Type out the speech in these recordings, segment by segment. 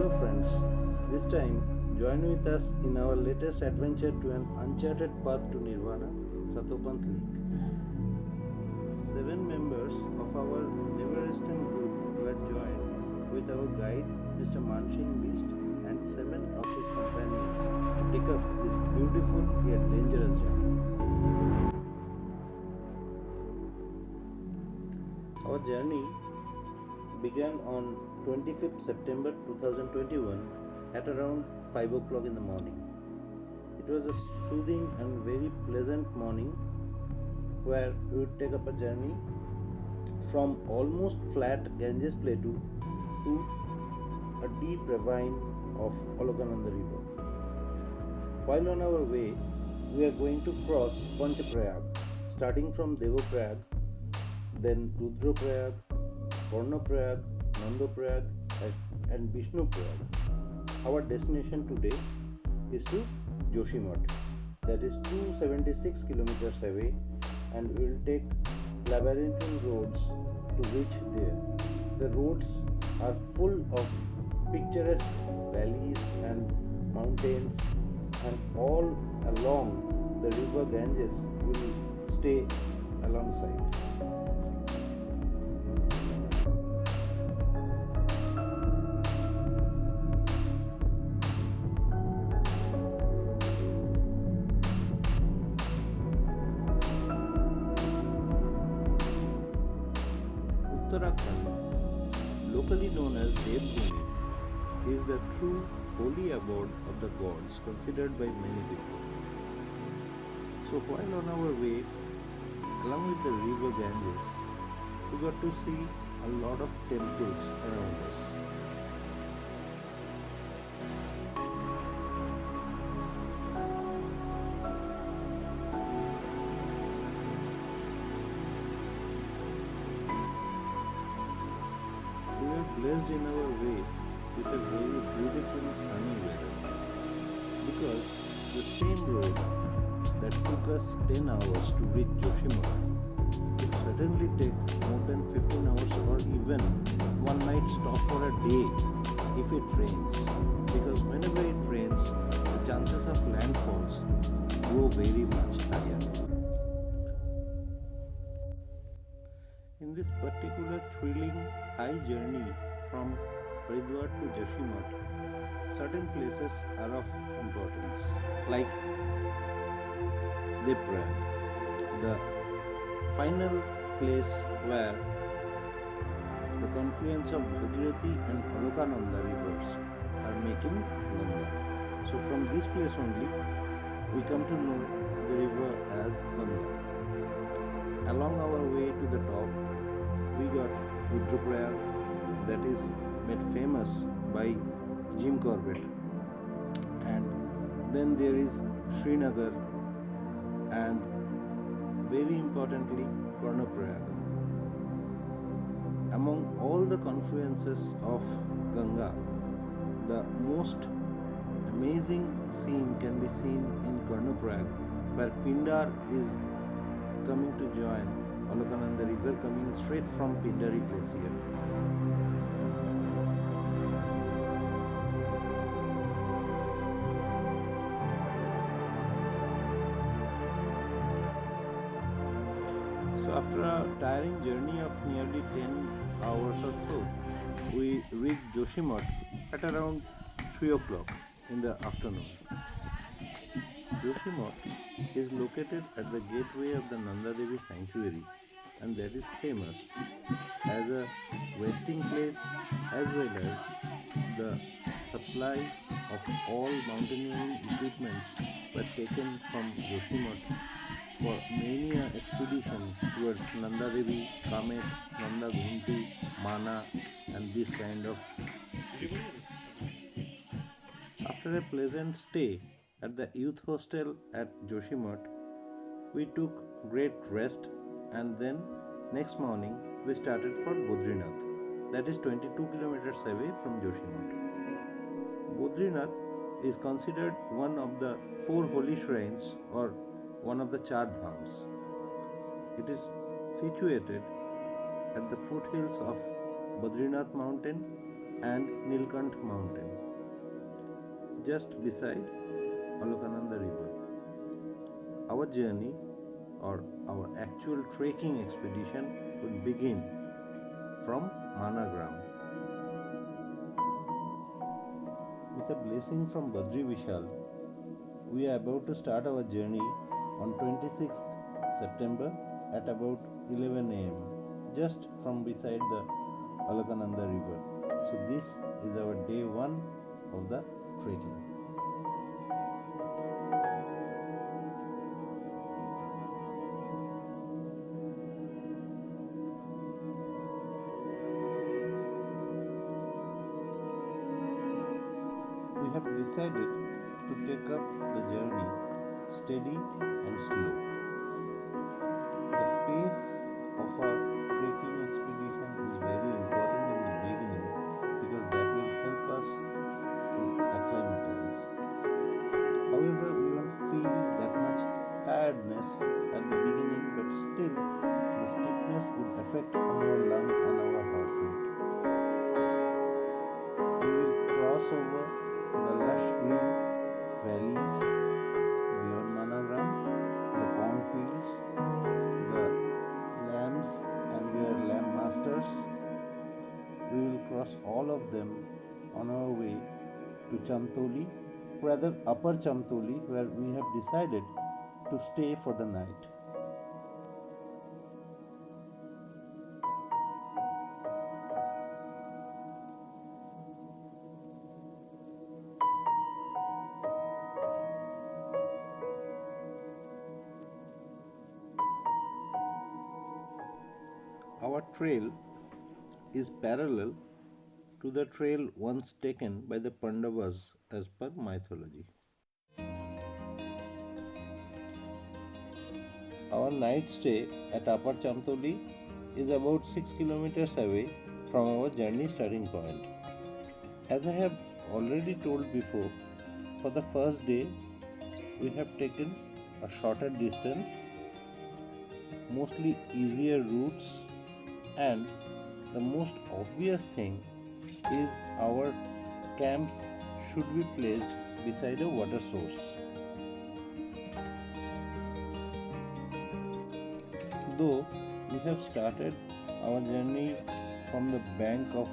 Hello friends, this time join with us in our latest adventure to an uncharted path to Nirvana, Satopanth Lake. 7 members of our NEVERRESTEN group were joined with our guide Mr. Mansingh Bisht and 7 of his companions to take up this beautiful yet dangerous journey. Our journey began on 25th September 2021 at around 5 o'clock in the morning. It was a soothing and very pleasant morning where we would take up a journey from almost flat Ganges Plateau to a deep ravine of Alaknanda River. While on our way, we are going to cross Panchaprayag, starting from Devaprayag, then Rudraprayag, Karnaprayag, Nandaprayag and Vishnuprayag. Our destination today is to Joshimath, that is 276 kilometers away, and we will take labyrinthine roads to reach there. The roads are full of picturesque valleys and mountains, and all along the river Ganges will stay alongside. Uttarakhand, locally known as Devbhumi, is the true holy abode of the gods considered by many people. So while on our way, along with the river Ganges, we got to see a lot of temples around us. We were blessed in our way with a very beautiful sunny weather, because the same road that took us 10 hours to reach Joshimath would certainly take more than 15 hours or even one night stop for a day if it rains, because whenever it rains, the chances of landfalls grow very much higher. In this particular thrilling high journey from Haridwar to Joshimath, certain places are of importance, like Devaprayag, the final place where the confluence of Bhagirathi and Alaknanda rivers are making Ganga. So from this place only, we come to know the river as Ganga. Along our way to the top, we got Rudraprayag, that is made famous by Jim Corbett, and then there is Srinagar, and very importantly Karnaprayag. Among all the confluences of Ganga, the most amazing scene can be seen in Karnaprayag, where Pindar is coming to join Alaknanda river, coming straight from Pindari glacier. So after a tiring journey of nearly 10 hours or so, we reached Joshimath at around 3 o'clock in the afternoon. Joshimath is located at the gateway of the Nanda Devi sanctuary, and that is famous as a resting place as well as the supply of all mountaineering equipments were taken from Joshimath for many an expedition towards Nanda Devi, Kamet, Nanda Ghunti, Mana and this kind of hills. After a pleasant stay at the youth hostel at Joshimath, we took great rest, and then next morning we started for Badrinath, that is 22 kilometers away from Joshimath. Badrinath is considered one of the 4 holy shrines or one of the Char Dhams. It is situated at the foothills of Badrinath mountain and Nilkant mountain, just beside Alakananda river. Our journey or our actual trekking expedition will begin from Managram. With a blessing from Badri Vishal, we are about to start our journey on 26th September at about 11 am, just from beside the Alakananda river. So this is our day 1 of the trekking. We have decided to take up the journey steady and slow. The pace of our trekking expedition is very important in the beginning because that will help us to acclimatize. However, we won't feel that much tiredness at the beginning, but still the steepness would affect our lung and our heart rate. We will cross over the lush green valleys beyond Managram, the cornfields, the lambs and their lamb masters. We will cross all of them on our way to Chamtoli, rather Upper Chamtoli, where we have decided to stay for the night. Our trail is parallel to the trail once taken by the Pandavas as per mythology. Our night stay at Upper Chamtoli is about 6 kilometers away from our journey starting point. As I have already told before, for the first day we have taken a shorter distance, mostly easier routes, and the most obvious thing is our camps should be placed beside a water source. Though we have started our journey from the bank of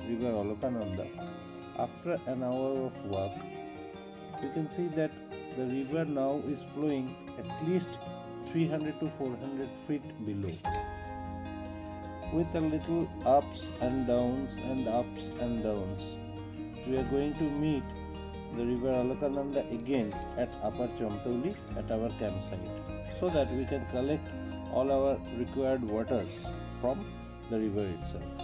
river Alakananda, after an hour of walk, we can see that the river now is flowing at least 300 to 400 feet below, with a little ups and downs and ups and downs. We are going to meet the river Alakananda again at Upper Chamtoli at our campsite, so that we can collect all our required waters from the river itself.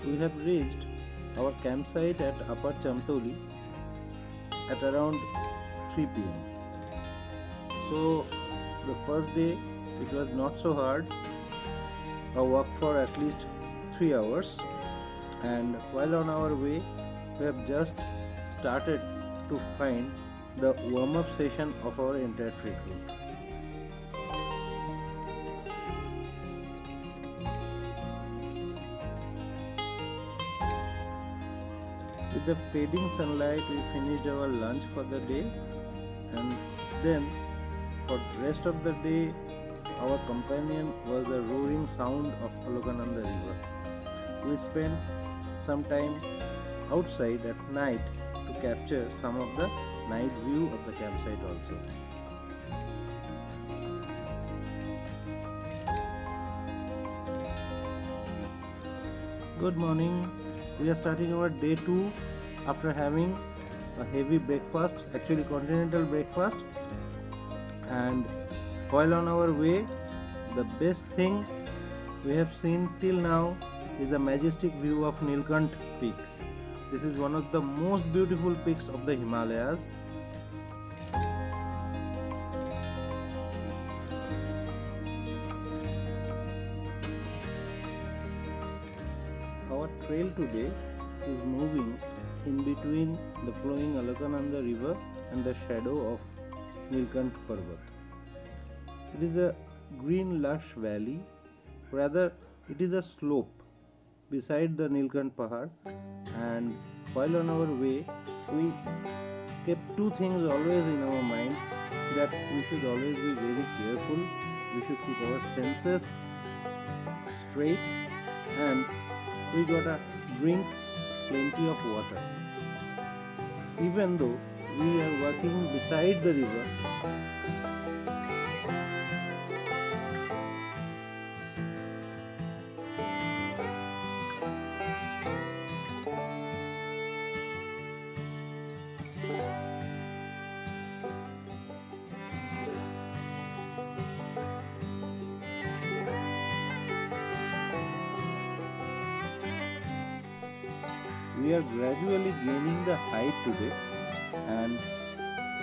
We have reached our campsite at Upper Chamtoli at around 3 pm. So the first day it was not so hard, a walk for at least 3 hours, and while on our way we have just started to find the warm-up session of our entire trek route. With the fading sunlight, we finished our lunch for the day, and then for the rest of the day, our companion was the roaring sound of Alakananda river. We spent some time outside at night to capture some of the night view of the campsite also. Good morning. We are starting our day 2 after having a heavy breakfast, actually continental breakfast, and while on our way, the best thing we have seen till now is the majestic view of Nilkant peak This is one of the most beautiful peaks of the Himalayas. Our trail today is moving in between the flowing Alakananda river and the shadow of Nilkant Parvat. It is a green lush valley, rather it is a slope beside the Nilkant Pahar, and while on our way we kept two things always in our mind, that we should always be very careful, we should keep our senses straight, and we gotta drink plenty of water. Even though we are walking beside the river, we are gradually gaining the height today, and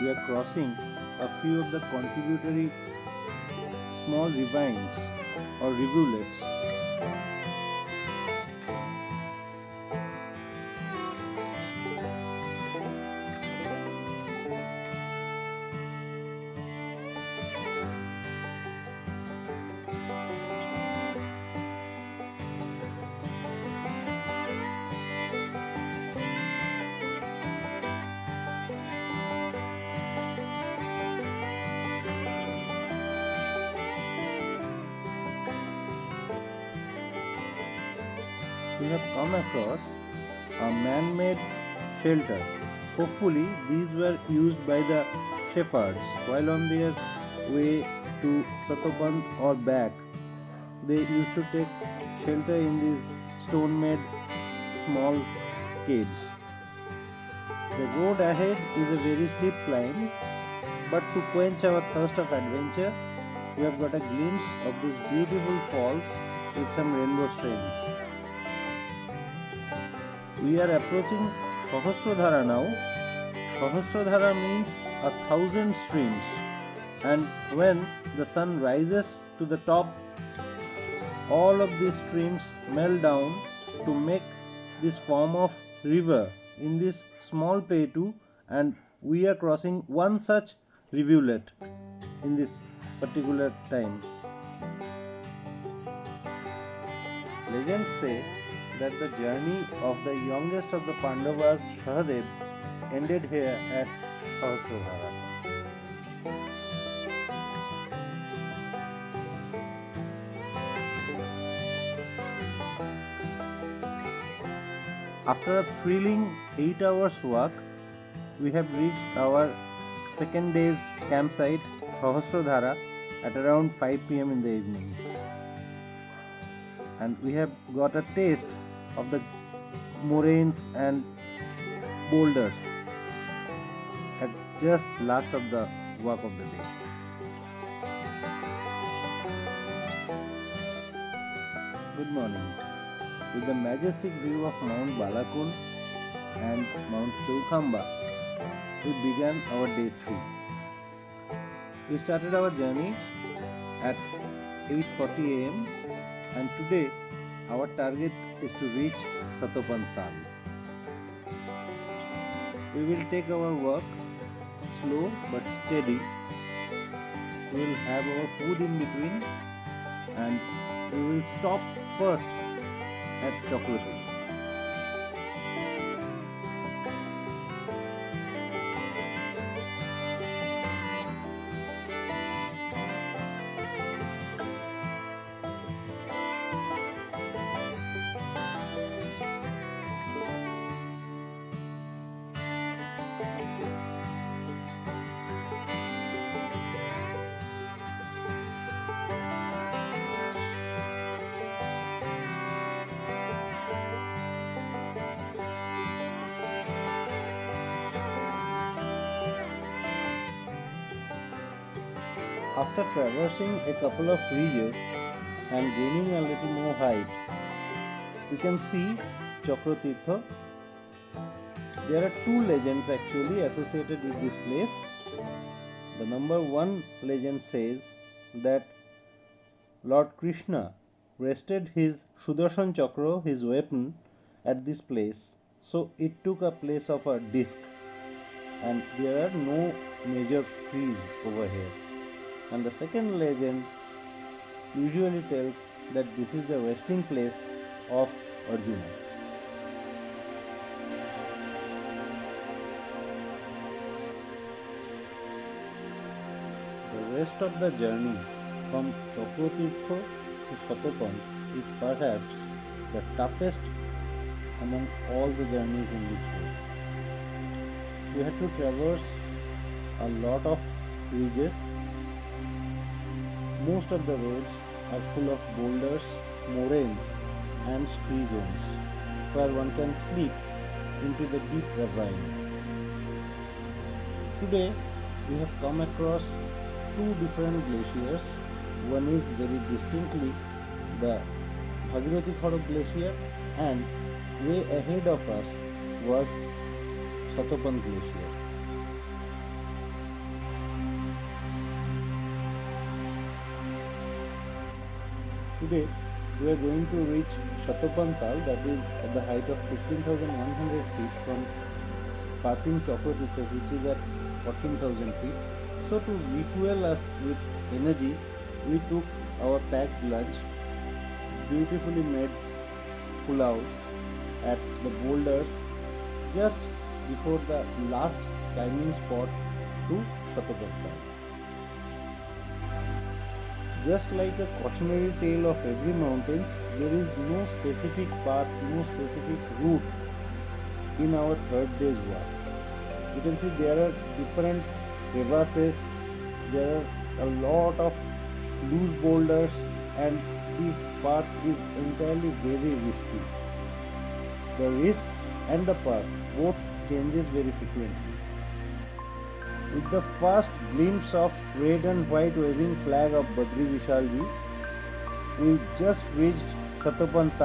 we are crossing a few of the contributory small ravines or rivulets. We have come across a man-made shelter. Hopefully these were used by the shepherds while on their way to Satopanth or back. They used to take shelter in these stone-made small caves. The road ahead is a very steep climb, but to quench our thirst of adventure, we have got a glimpse of these beautiful falls with some rainbow streams. We are approaching Sahasradhara now. Sahasradhara means 1,000 streams, and when the sun rises to the top, all of these streams melt down to make this form of river in this small plateau, and we are crossing one such rivulet in this particular time. Legends say that the journey of the youngest of the Pandavas, Sahadev, ended here at Sahasradhara. After a thrilling 8 hours walk, we have reached our second day's campsite, Sahasradhara, at around 5 pm in the evening. And we have got a taste of the moraines and boulders at just last of the walk of the day. Good morning. With the majestic view of Mount Balakund and Mount Chaukhamba, we began our day 3. We started our journey at 8:40 am, and today our target is to reach Satopanth. We will take our walk slow but steady. We will have our food in between, and we will stop first at Chakraborty. After traversing a couple of ridges and gaining a little more height, we can see Chakratirtha There are two legends actually associated with this place. The number one legend says that Lord Krishna rested his Sudarshan Chakra, his weapon, at this place, so it took a place of a disc, and there are no major trees over here. And the second legend usually tells that this is the resting place of Arjuna. The rest of the journey from Chakratirtha to Satopanth is perhaps the toughest among all the journeys in this road. We had to traverse a lot of ridges. Most of the roads are full of boulders, moraines and scree zones where one can slip into the deep ravine. Today we have come across two different glaciers. One is very distinctly the Bhagirathi Khorog glacier, and way ahead of us was Satopanth glacier. Today we are going to reach Satopanth, that is at the height of 15,100 feet from passing Chakratirtha, which is at 14,000 feet. So to refuel us with energy, we took our packed lunch, beautifully made pulao at the boulders just before the last climbing spot to Satopanth. Just like a cautionary tale of every mountains, there is no specific path, no specific route in our third day's walk. You can see there are different crevasses, there are a lot of loose boulders, and this path is entirely very risky. The risks and the path both changes very frequently. With the first glimpse of red and white waving flag of Badri Vishalji, we just reached Satopanth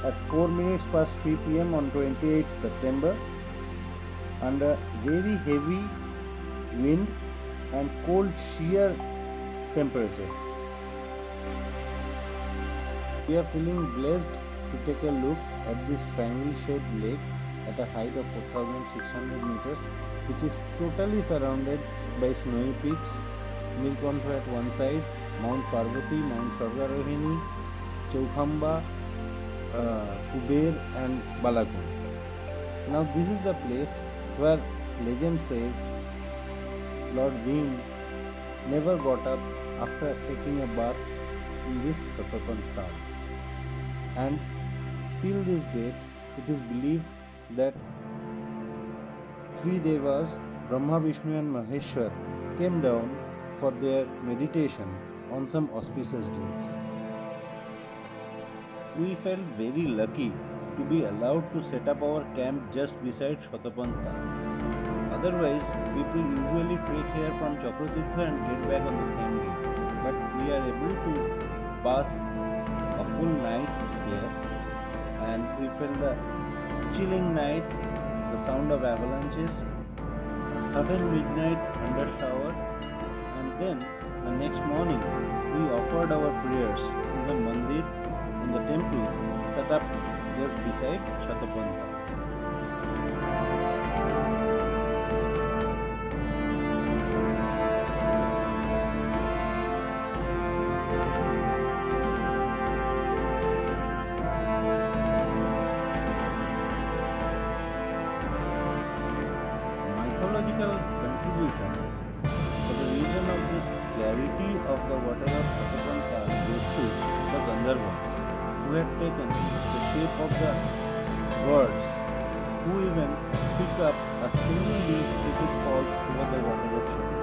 at 4 minutes past 3 pm on 28 September under very heavy wind and cold sheer temperature. We are feeling blessed to take a look at this triangle-shaped lake at a height of 4,600 meters, which is totally surrounded by snowy peaks, Nilkantha at one side, Mount Parvati, Mount Sargarohini, Chaukhamba, Kuber and Balakund. Now this is the place where legend says Lord Bhim never got up after taking a bath in this Satopanth Tal. And till this date, it is believed that three devas, Brahma, Vishnu and Maheshwar, came down for their meditation on some auspicious days. We felt very lucky to be allowed to set up our camp just beside Satopanth. Otherwise, people usually trek here from Chakratirtha and get back on the same day. But we are able to pass a full night here, and we felt the chilling night, the sound of avalanches, a sudden midnight thunder shower, and then the next morning we offered our prayers in the mandir, in the temple set up just beside Satopanth. Mythological contribution for the reason of this clarity of the water of Satopanth goes to the Gandharvas, who had taken the shape of the birds, who even pick up a single leaf if it falls over the water of Satopanth.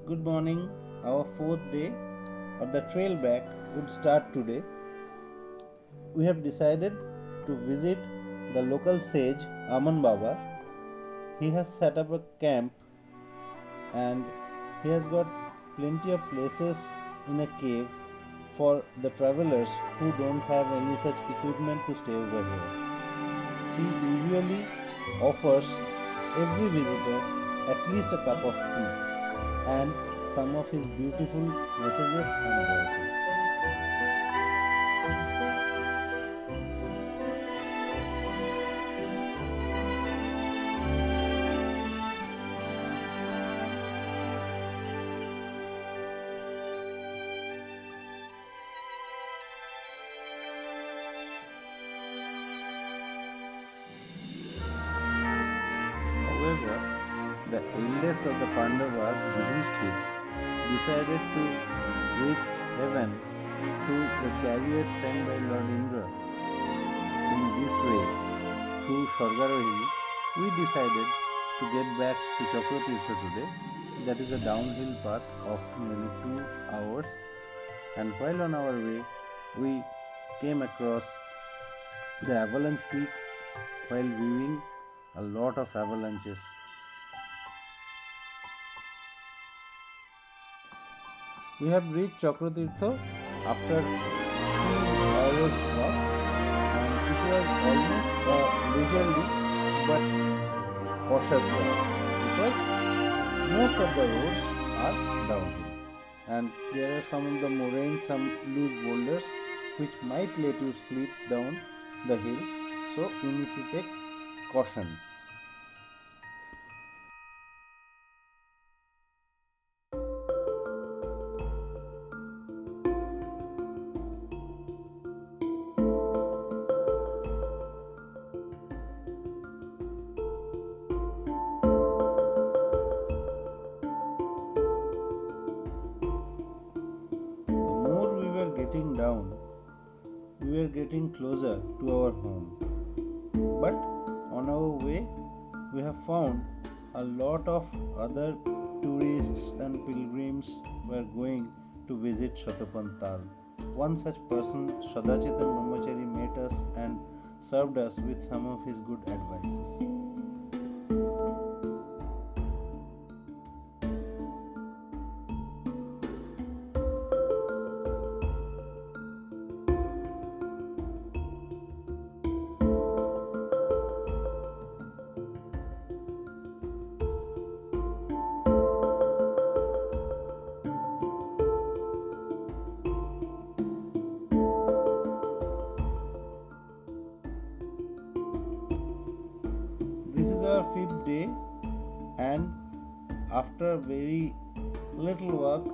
Good morning. Our fourth day of the trail back would start today. We have decided to visit the local sage Aman Baba. He has set up a camp and he has got plenty of places in a cave for the travelers who don't have any such equipment to stay over here. He usually offers every visitor at least a cup of tea and some of his beautiful messages and voices. However, the eldest of the Pandavas, Yudhishthir, decided to reach heaven through the chariot sent by Lord Indra. In this way, through Swargarohi, we decided to get back to Chakratirtha today. That is a downhill path of nearly 2 hours. And while on our way, we came across the avalanche peak while viewing a lot of avalanches. We have reached Chakratirtha after 2 hours walk, and it was almost a leisurely but cautious walk because most of the roads are downhill and there are some of the moraines, some loose boulders which might let you slip down the hill, so you need to take caution. Getting down, we were getting closer to our home. But on our way, we have found a lot of other tourists and pilgrims were going to visit Satopanth. One such person, Shadachetan Brahmachari, met us and served us with some of his good advices. This is our fifth day, and after very little walk,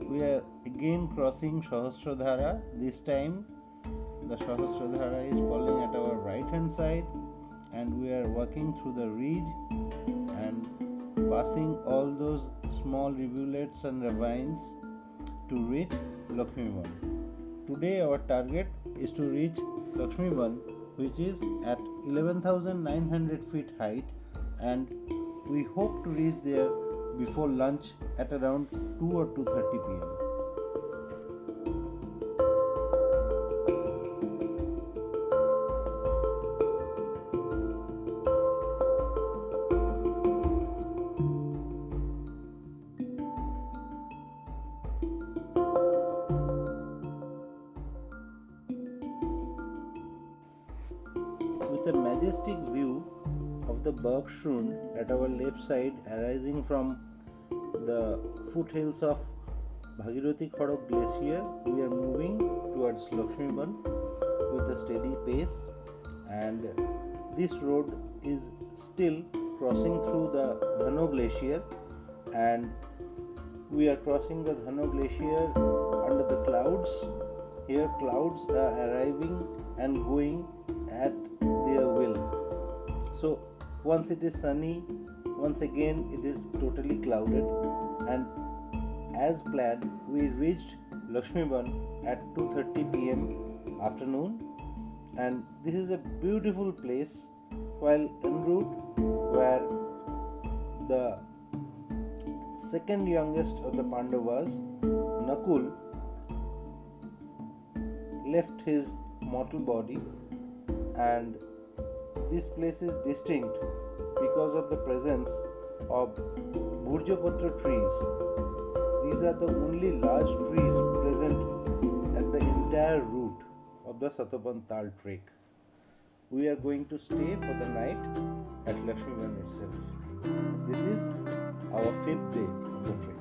we are again crossing Sahasradhara. This time, the Sahasradhara is falling at our right hand side, and we are walking through the ridge and passing all those small rivulets and ravines to reach Lakshmivan. Today, our target is to reach Lakshmivan, which is at 11,900 feet height, and we hope to reach there before lunch at around 2 or 2:30 pm. With a majestic view of the Bergschrund at our left side arising from the foothills of Bhagirathi Khorog Glacier, we are moving towards Lakshmiban with a steady pace, and this road is still crossing through the Dhano Glacier, and we are crossing the Dhano Glacier under the clouds. Here clouds are arriving and going at their will. So once it is sunny, once again it is totally clouded, and as planned we reached Lakshmiban at 2:30 pm afternoon, and this is a beautiful place. While en route were the second youngest of the Pandavas, Nakul, left his mortal body, and this place is distinct because of the presence of Bhurjapatra trees. These are the only large trees present at the entire route of the Satopanth trek. We are going to stay for the night at Lakshmivan itself. This is our 5th day of the trek.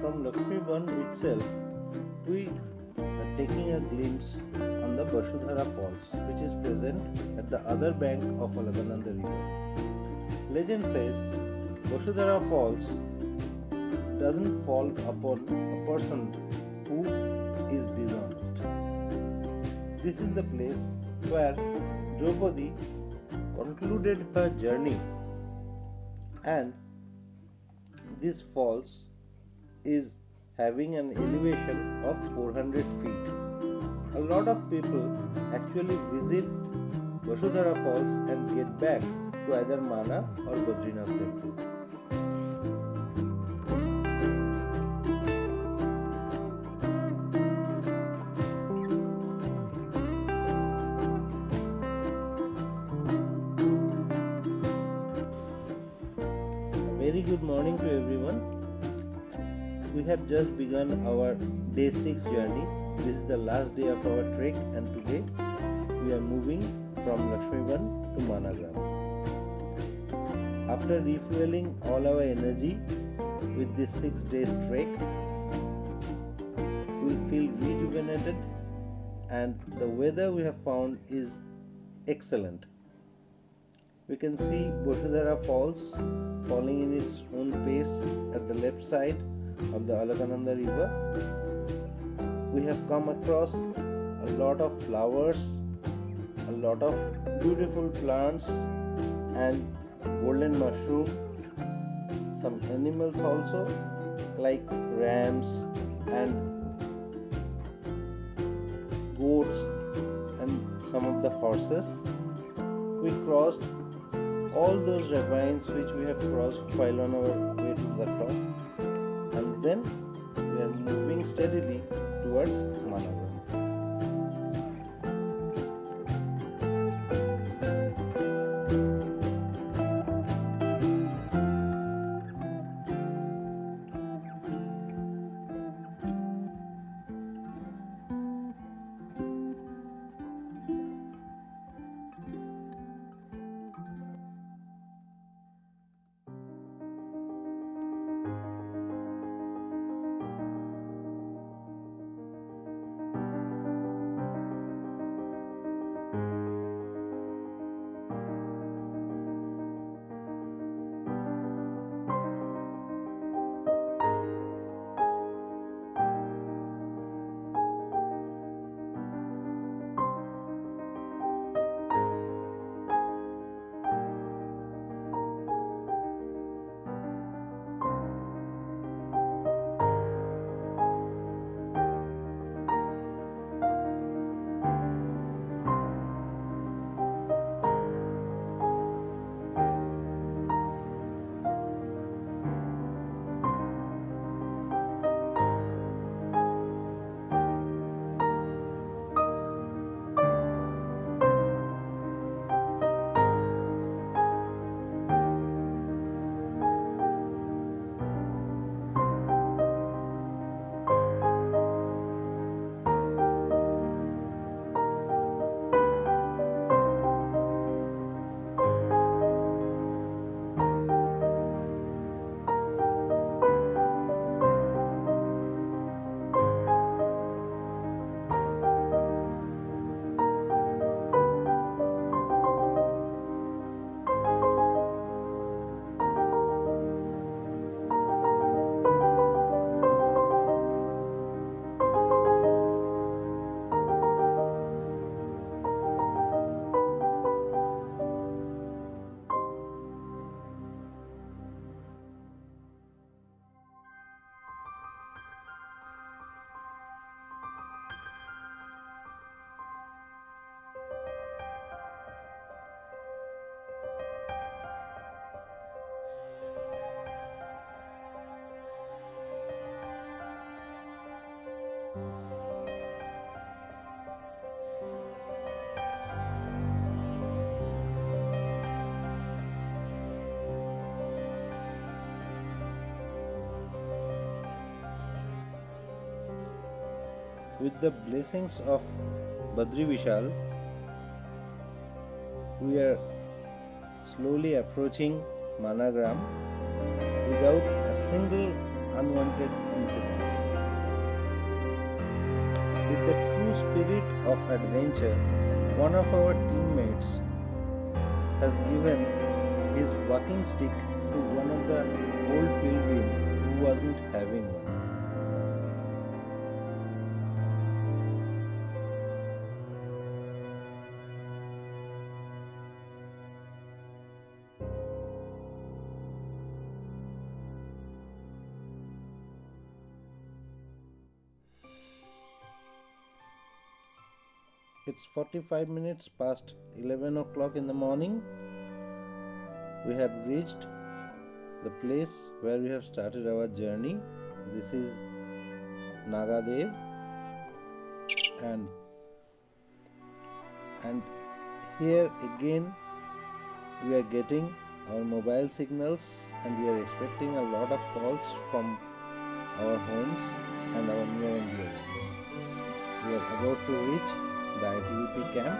From Lakshmivan itself, we are taking a glimpse on the Vasudhara Falls, which is present at the other bank of Alakananda River. Legend says Vasudhara Falls doesn't fall upon a person who is dishonest. This is the place where Draupadi concluded her journey, and this falls is having an elevation of 400 feet. A lot of people actually visit Vasudhara Falls and get back to either Mana or Badrinath temple. A very good morning to everyone. We have just begun our day 6 journey. This is the last day of our trek, and today we are moving from Lakshmivan to Managram. After refueling all our energy with this 6 days trek, we feel rejuvenated, and the weather we have found is excellent. We can see Vasudhara Falls falling in its own pace at the left side of the Alakananda River. We have come across a lot of flowers, a lot of beautiful plants and golden mushroom, some animals also like rams and goats and some of the horses. We crossed all those ravines which we have crossed while on our way to the top, and then we are moving steadily towards Managram. With the blessings of Badri Vishal, we are slowly approaching Managram without a single unwanted incidents. With the true spirit of adventure, one of our teammates has given his walking stick to one of the old pilgrim who wasn't having one. It's 45 minutes past 11 o'clock in the morning. We have reached the place where we have started our journey. This is Nagadev, and here again we are getting our mobile signals, and we are expecting a lot of calls from our homes and our near and dear ones. We are about to reach the ITBP camp,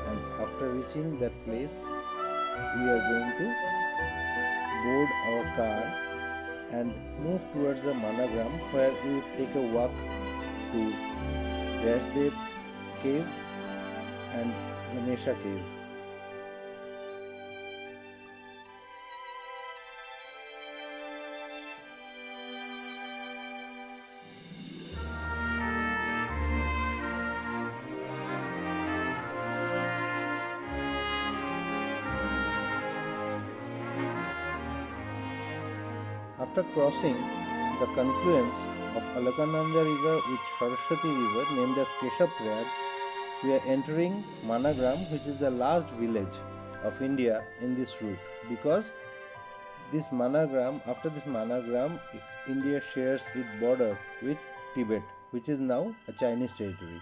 and after reaching that place we are going to board our car and move towards the Managram, where we will take a walk to Joydeb cave and Ganesha cave. After crossing the confluence of Alakananda river with Saraswati river named as Keshaprayag, we are entering Managram, which is the last village of India in this route, because this Managram, after this Managram, India shares its border with Tibet, which is now a Chinese territory.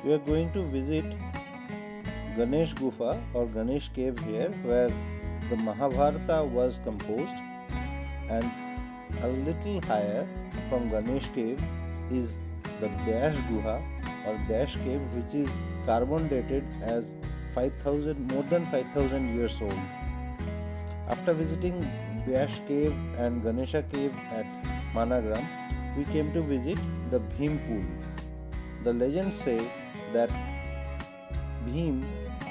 We are going to visit Ganesh Gufa or Ganesh cave here, where the Mahabharata was composed, and a little higher from Ganesh cave is the Dash Guha or Dash cave, which is carbon dated as more than 5,000 years old. After visiting Dash cave and Ganesha cave at Managram, we came to visit the Bhim pool. The legends say that Bhim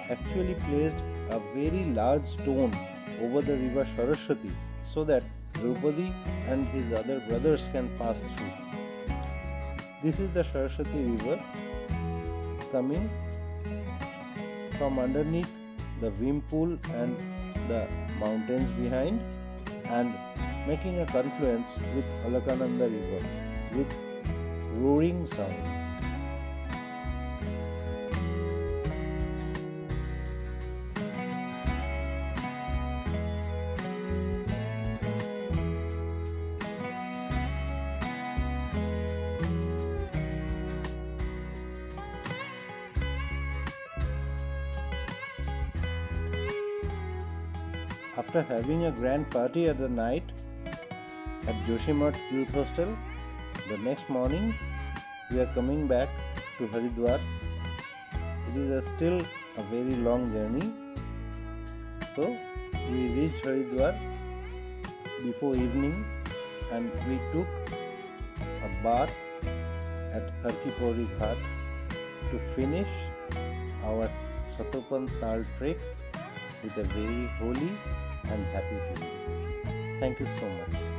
actually placed a very large stone over the river Saraswati so that Draupadi and his other brothers can pass through. This is the Saraswati river coming from underneath the Bhim pool and the mountains behind, and making a confluence with Alakananda river with roaring sound. After having a grand party at the night at Joshimath Youth Hostel, the next morning we are coming back to Haridwar. It is still a very long journey. So we reached Haridwar before evening and we took a bath at Arkipori Ghat to finish our Satopanth trek with a very holy and happy feeling. Thank you so much.